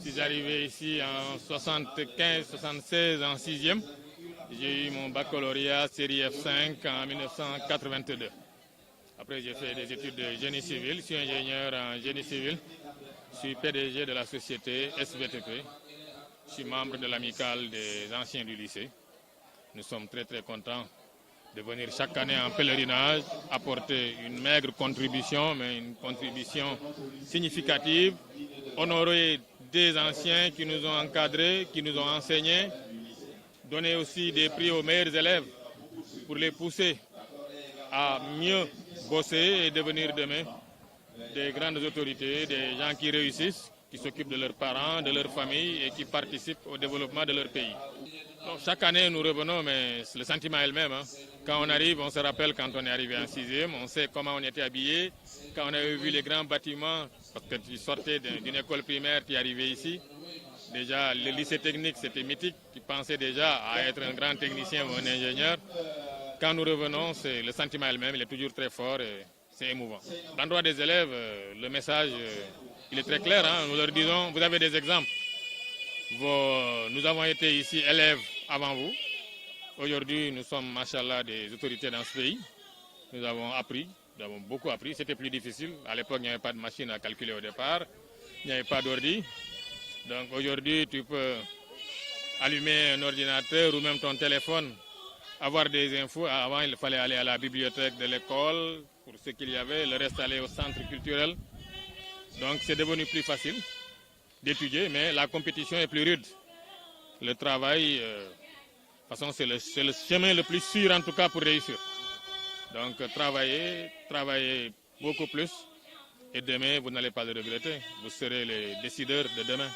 Je suis arrivé ici en 75-76 en 6e. J'ai eu mon baccalauréat série F5 en 1982. Après, j'ai fait des études de génie civil. Je suis ingénieur en génie civil. Je suis PDG de la société SVTP. Je suis membre de l'amicale des anciens du lycée. Nous sommes très contents de venir chaque année en pèlerinage, apporter une maigre contribution, mais une contribution significative, honorer des anciens qui nous ont encadrés, qui nous ont enseignés, donner aussi des prix aux meilleurs élèves pour les pousser à mieux bosser et devenir demain des grandes autorités, des gens qui réussissent, qui s'occupent de leurs parents, de leur famille et qui participent au développement de leur pays. Donc, chaque année, nous revenons, mais le sentiment est le même. Quand on arrive, on se rappelle quand on est arrivé en 6e, on sait comment on était habillé. Quand on avait vu les grands bâtiments, parce que tu sortais d'une école primaire, tu es arrivé ici. Déjà, le lycée technique, c'était mythique. Tu pensais déjà à être un grand technicien ou un ingénieur. Quand nous revenons, le sentiment est le même, il est toujours très fort et c'est émouvant. L'endroit des élèves, le message, il est très clair. Nous leur disons, vous avez des exemples. Nous avons été ici élèves avant vous. Aujourd'hui, nous sommes, machallah, des autorités dans ce pays. Nous avons appris, nous avons beaucoup appris. C'était plus difficile. À l'époque, il n'y avait pas de machine à calculer au départ. Il n'y avait pas d'ordi. Donc aujourd'hui, tu peux allumer un ordinateur ou même ton téléphone, avoir des infos. Avant, il fallait aller à la bibliothèque de l'école pour ce qu'il y avait. Le reste, aller au centre culturel. Donc c'est devenu plus facile d'étudier, mais la compétition est plus rude. Le travail, de toute façon, c'est le chemin le plus sûr, en tout cas, pour réussir. Donc, travaillez beaucoup plus, et demain, vous n'allez pas le regretter. Vous serez les décideurs de demain.